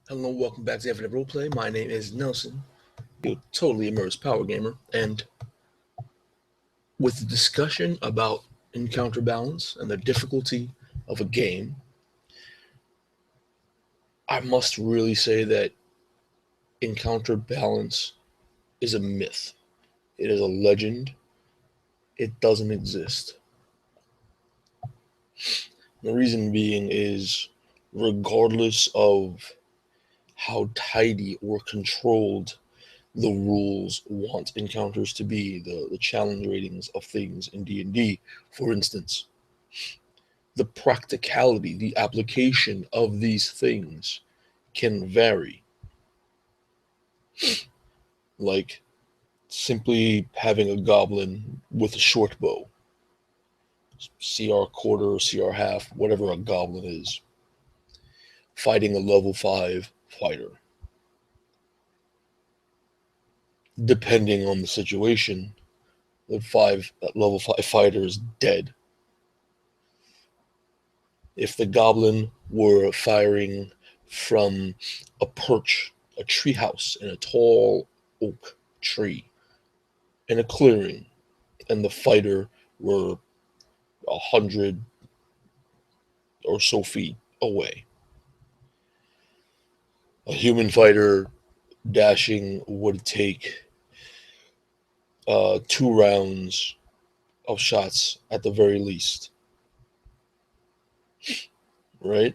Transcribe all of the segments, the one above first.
Hello, welcome back to Infinite Roleplay. My name is Nelson, your totally immersed power gamer, and with the discussion about encounter balance and the difficulty of a game, I must really say that encounter balance is a myth. It is a legend. It doesn't exist. The reason being is regardless of how tidy or controlled the rules want encounters to be, the challenge ratings of things in D&D, for instance, the practicality, the application of these things can vary. Like simply having a goblin with a short bow, CR quarter or CR half, whatever a goblin is, fighting a level 5 fighter. Depending on the situation, that level 5 fighter is dead. If the goblin were firing from a perch, a treehouse in a tall oak tree in a clearing, and the fighter were 100 or so feet away, a human fighter dashing would take 2 rounds of shots at the very least, right?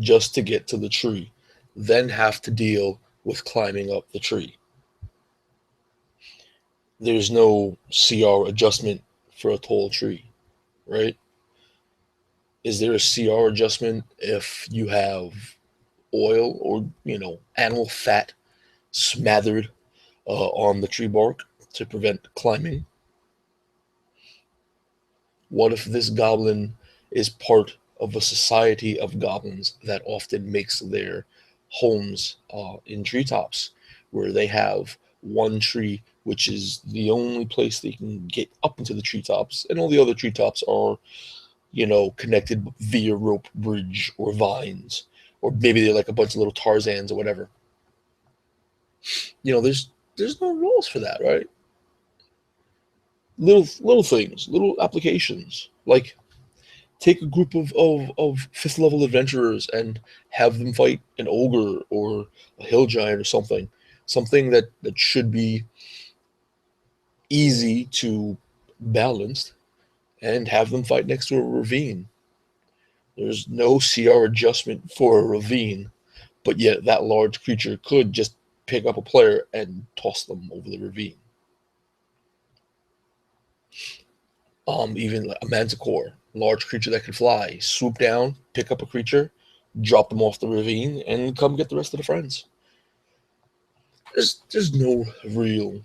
Just to get to the tree, then have to deal with climbing up the tree. There's no CR adjustment for a tall tree, right? Is there a CR adjustment if you have oil or, animal fat smothered on the tree bark to prevent climbing? What if this goblin is part of a society of goblins that often makes their homes in treetops, where they have one tree which is the only place they can get up into the treetops, and all the other treetops are, connected via rope bridge or vines, or maybe they're like a bunch of little Tarzans or whatever. There's no rules for that, right? Little things, little applications, like take a group of fifth level adventurers and have them fight an ogre or a hill giant or something that should be easy to balance, and have them fight next to a ravine. There's no CR adjustment for a ravine, but yet that large creature could just pick up a player and toss them over the ravine. Even like a manticore, large creature that can fly, swoop down, pick up a creature, drop them off the ravine, and come get the rest of the friends. There's no real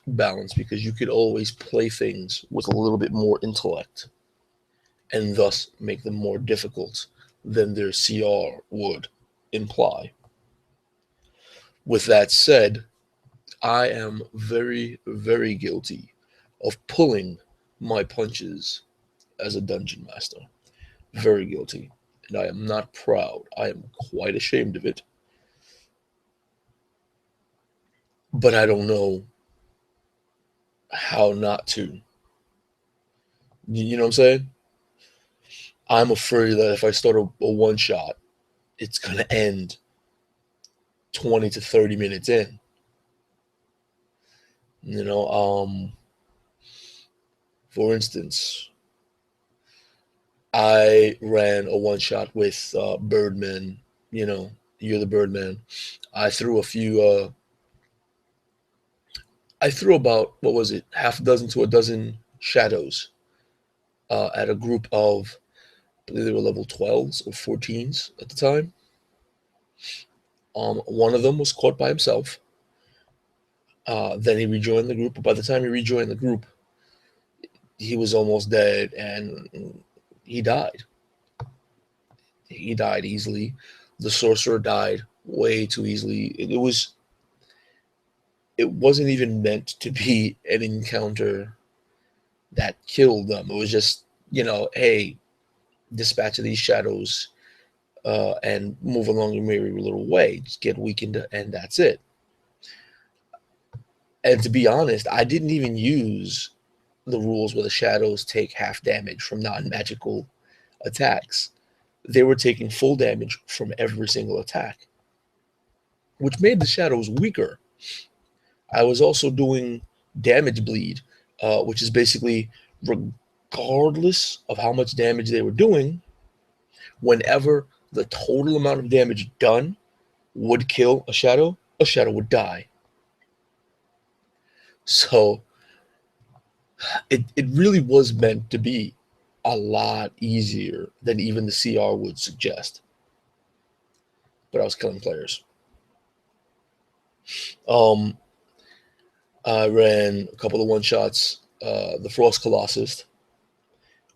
balance because you could always play things with a little bit more intellect and thus make them more difficult than their CR would imply. With that said, I am very, very guilty of pulling my punches as a dungeon master. Very guilty. And I am not proud. I am quite ashamed of it. But I don't know how not to. You know what I'm saying? I'm afraid that if I start a one shot, it's going to end 20 to 30 minutes in. You know, for instance, I ran a one shot with Birdman. You're the Birdman. I threw a few. I threw about, what was it, half a dozen to a dozen shadows at a group of, I believe they were level 12s or 14s at the time. One of them was caught by himself. Then he rejoined the group. But by the time he rejoined the group, he was almost dead, and he died. He died easily. The sorcerer died way too easily. It wasn't even meant to be an encounter that killed them. It was just, hey, dispatch of these shadows, and move along your merry little way. Just get weakened, and that's it. And to be honest, I didn't even use the rules where the shadows take half damage from non-magical attacks. They were taking full damage from every single attack, which made the shadows weaker. I was also doing damage bleed, which is basically regardless of how much damage they were doing, whenever the total amount of damage done would kill a shadow would die. So it really was meant to be a lot easier than even the CR would suggest. But I was killing players. Um, I ran a couple of one shots, the Frost Colossus,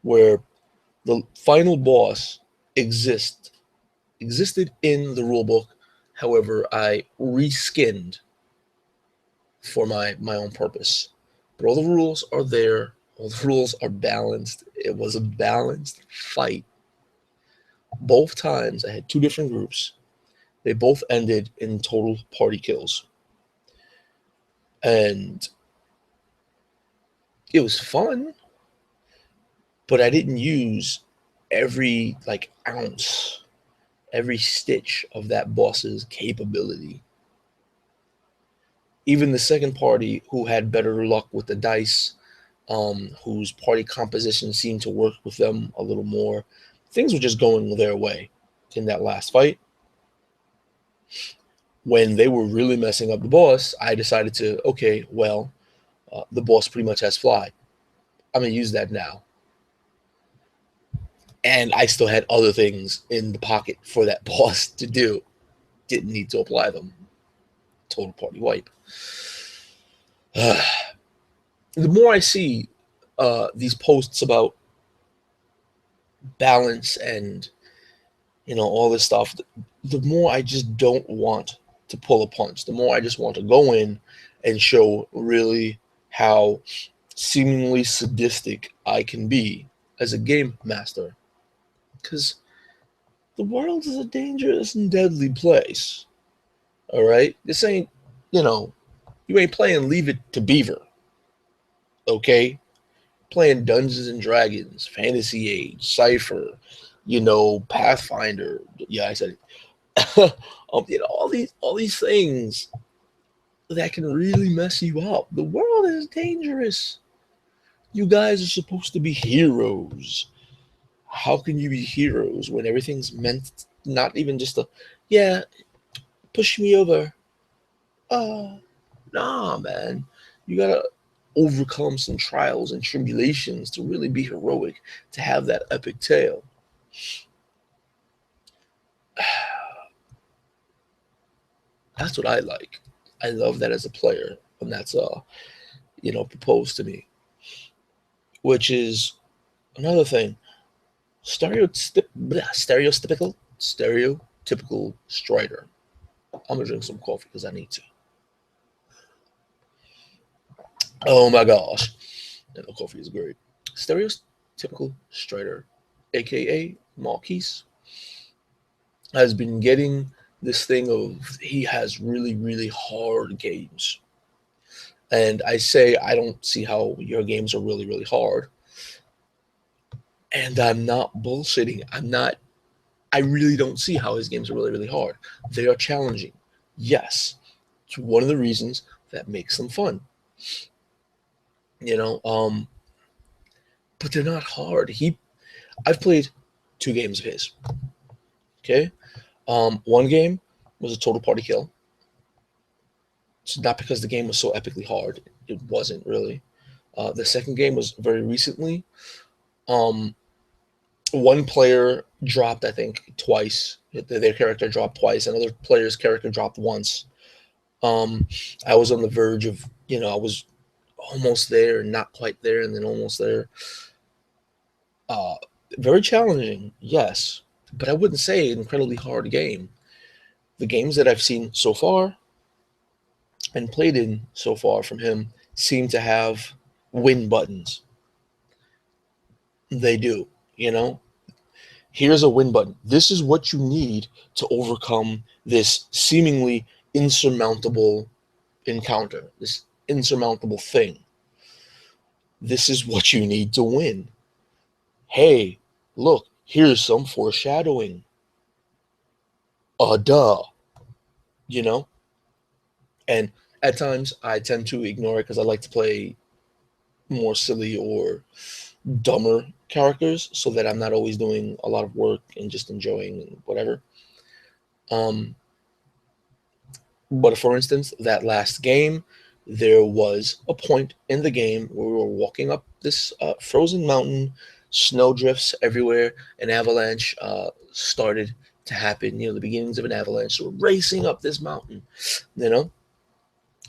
where the final boss existed in the rulebook. However, I reskinned for my own purpose. But all the rules are there. All the rules are balanced. It was a balanced fight. Both times I had two different groups. They both ended in total party kills. And it was fun, but I didn't use every ounce, every stitch of that boss's capability. Even the second party, who had better luck with the dice, whose party composition seemed to work with them a little more, things were just going their way in that last fight. When they were really messing up the boss, I decided to, okay, well, the boss pretty much has fly. I'm going to use that now. And I still had other things in the pocket for that boss to do. Didn't need to apply them. Total party wipe. The more I see these posts about balance and all this stuff, the more I just don't want to pull a punch. The more I just want to go in and show really how seemingly sadistic I can be as a game master. Because the world is a dangerous and deadly place. All right? This ain't, you know, you ain't playing Leave It to Beaver. Okay? Playing Dungeons and Dragons, Fantasy Age, Cypher, Pathfinder. Yeah, I said it. All these things that can really mess you up. The world is dangerous. You guys are supposed to be heroes. How can you be heroes when everything's meant not even just a yeah, push me over. Oh, nah, man. You gotta overcome some trials and tribulations to really be heroic, to have that epic tale. That's what I like. I love that as a player, and that's proposed to me. Which is another thing. Stereotypical Strider. I'm gonna drink some coffee because I need to. Oh my gosh, and the coffee is great. Stereotypical Strider, aka Marquise, has been getting this thing of he has really, really hard games. And I say I don't see how your games are really, really hard. And I'm not bullshitting. I really don't see how his games are really, really hard. They are challenging. Yes. It's one of the reasons that makes them fun. You know, but they're not hard. I've played two games of his. Okay. One game was a total party kill. It's not because the game was so epically hard. It wasn't really. The second game was very recently. Um, One player dropped, I think, twice. Their character dropped twice. Another player's character dropped once. Um, I was on the verge of, I was almost there, not quite there, and then almost there. Uh, Very challenging, yes, but I wouldn't say an incredibly hard game. The games that I've seen so far and played in so far from him seem to have win buttons. They do, you know. Here's a win button. This is what you need to overcome this seemingly insurmountable encounter, this insurmountable thing. This is what you need to win. Hey, look, here's some foreshadowing. Duh, you know? And at times I tend to ignore it because I like to play more silly or dumber characters so that I'm not always doing a lot of work and just enjoying whatever. Um, but for instance, that last game, there was a point in the game where we were walking up this frozen mountain, snow drifts everywhere, an avalanche started to happen, the beginnings of an avalanche. So we're racing up this mountain, you know,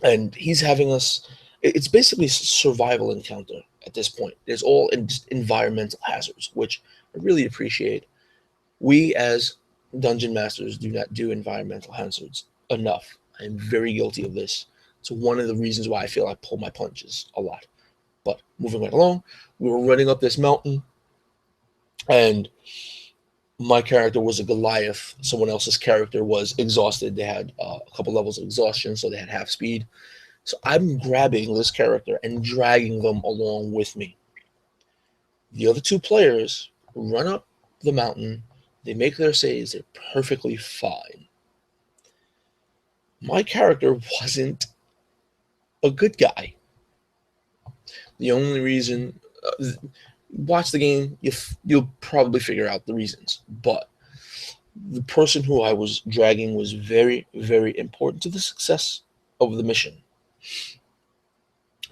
and he's having us. It's basically a survival encounter at this point. There's all environmental hazards, which I really appreciate. We as dungeon masters do not do environmental hazards enough. I'm very guilty of this. It's one of the reasons why I feel I pull my punches a lot. But moving right along, we were running up this mountain, and my character was a Goliath. Someone else's character was exhausted. They had a couple levels of exhaustion, so they had half speed. So I'm grabbing this character and dragging them along with me. The other two players run up the mountain. They make their saves. They're perfectly fine. My character wasn't a good guy. The only reason, watch the game, you'll probably figure out the reasons. But the person who I was dragging was very, very important to the success of the mission.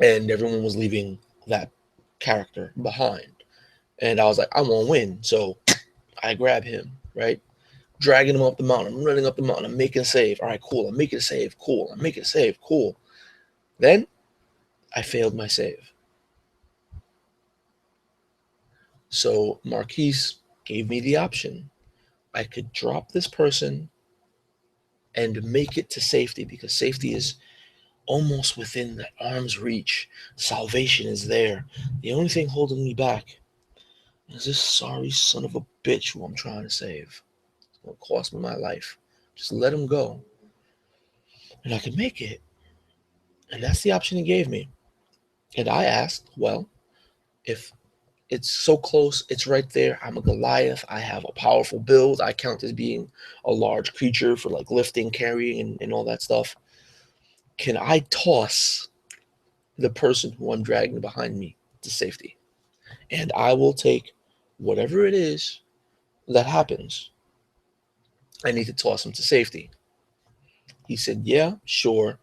And everyone was leaving that character behind. And I was like, I want to win. So I grab him, right? Dragging him up the mountain. I'm running up the mountain. I'm making a save. All right, cool. I'm making a save. Cool. I'm making a save. Cool. Then I failed my save. So Marquise gave me the option. I could drop this person and make it to safety because safety is almost within the arm's reach. Salvation is there. The only thing holding me back is this sorry son of a bitch who I'm trying to save. It's going to cost me my life. Just let him go. And I could make it. And that's the option he gave me. And I asked, well, if it's so close, it's right there. I'm a Goliath. I have a powerful build. I count as being a large creature for like lifting, carrying, and all that stuff. Can I toss the person who I'm dragging behind me to safety? And I will take whatever it is that happens. I need to toss him to safety. He said, yeah, sure.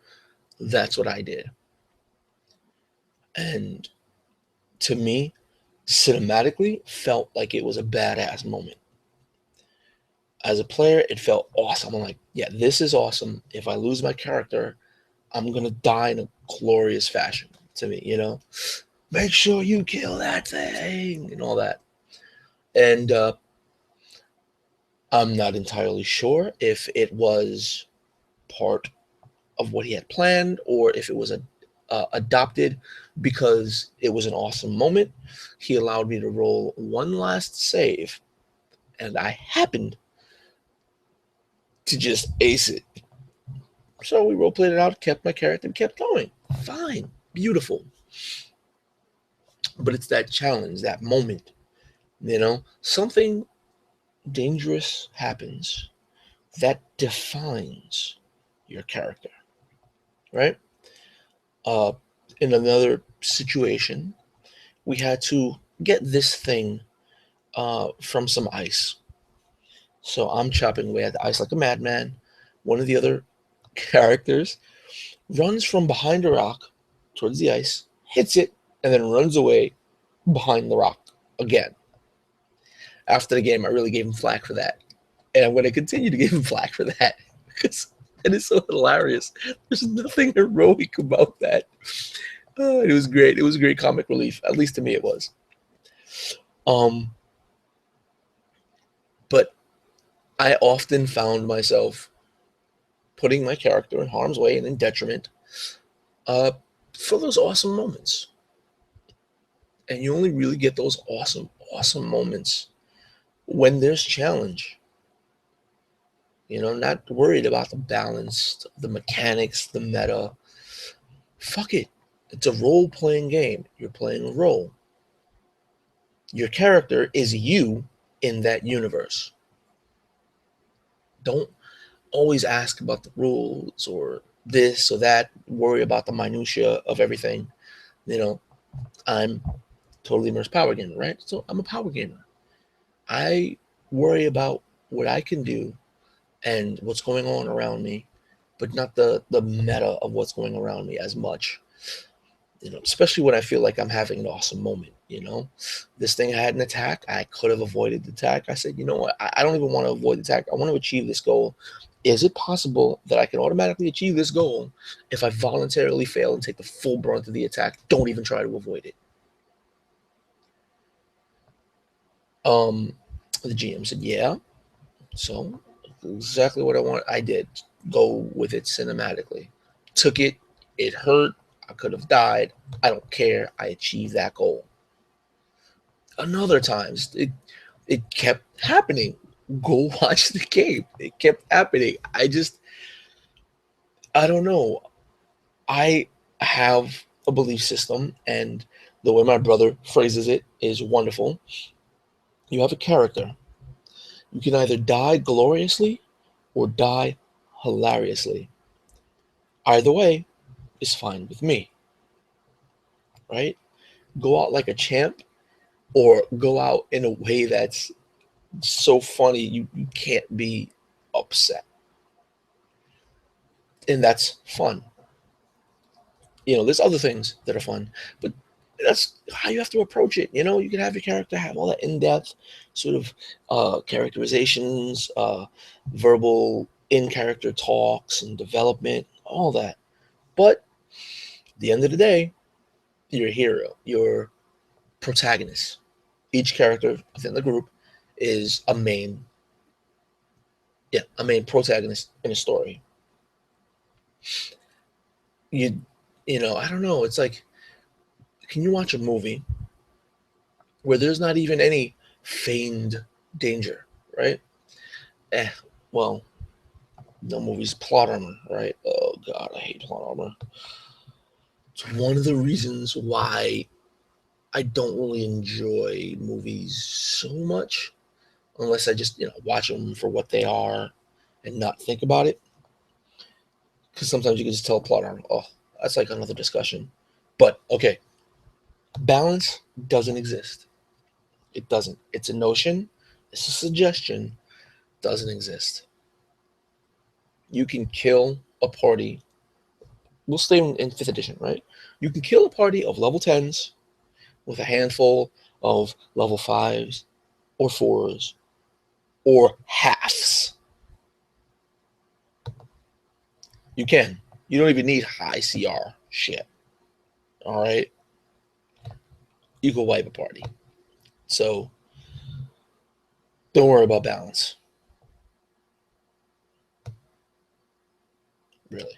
That's what I did. And to me, cinematically, felt like it was a badass moment. As a player, it felt awesome. I'm like, yeah, this is awesome. If I lose my character, I'm going to die in a glorious fashion to me, Make sure you kill that thing and all that. And I'm not entirely sure if it was part of what he had planned or if it was adopted because it was an awesome moment. He allowed me to roll one last save, and I happened to just ace it. So we role played it out, kept my character, and kept going. Fine, beautiful. But it's that challenge, that moment, something dangerous happens that defines your character, right? Uh, in another situation, we had to get this thing from some ice. So I'm chopping away at the ice like a madman. One of the other characters runs from behind a rock towards the ice, hits it, and then runs away behind the rock again. After the game, I really gave him flack for that. And I'm going to continue to give him flack for that because it is so hilarious. There's nothing heroic about that. It was great. It was a great comic relief. At least to me it was. But I often found myself putting my character in harm's way and in detriment for those awesome moments. And you only really get those awesome, awesome moments when there's challenge. Not worried about the balance, the mechanics, the meta. Fuck it. It's a role playing game. You're playing a role. Your character is you in that universe. Don't always ask about the rules or this or that, worry about the minutia of everything. I'm totally immersed power gamer, right? So I'm a power gamer. I worry about what I can do and what's going on around me, but not the meta of what's going around me as much. Especially when I feel like I'm having an awesome moment. This thing had an attack. I could have avoided the attack. I said, you know what? I don't even want to avoid the attack. I want to achieve this goal. Is it possible that I can automatically achieve this goal if I voluntarily fail and take the full brunt of the attack? Don't even try to avoid it. The GM said, yeah. So exactly what I want. I did go with it cinematically. Took it. It hurt. I could have died. I don't care. I achieved that goal. Another times it kept happening. Go watch the game. It kept happening. I don't know. I have a belief system, and the way my brother phrases it is wonderful. You have a character. You can either die gloriously or die hilariously. Either way is fine with me, right? Go out like a champ or go out in a way that's so funny you can't be upset. And that's fun. There's other things that are fun, but that's how you have to approach it. You can have your character have all that in-depth sort of characterizations, verbal in-character talks and development, all that. But at the end of the day, you're a hero. You're protagonist. Each character within the group is a main protagonist in a story. You I don't know. It's like, can you watch a movie where there's not even any feigned danger, right? Eh, well, no movie's plot armor, right? Oh god, I hate plot armor. It's one of the reasons why I don't really enjoy movies so much, unless I just watch them for what they are and not think about it. Because sometimes you can just tell plot armor. Oh, that's like another discussion. But okay, balance doesn't exist. It doesn't. It's a notion. It's a suggestion. Doesn't exist. You can kill a party. We'll stay in fifth edition, right? You can kill a party of level 10s with a handful of level 5s or 4s or halves. You can. You don't even need high CR shit. All right? You can wipe a party. So don't worry about balance. Really.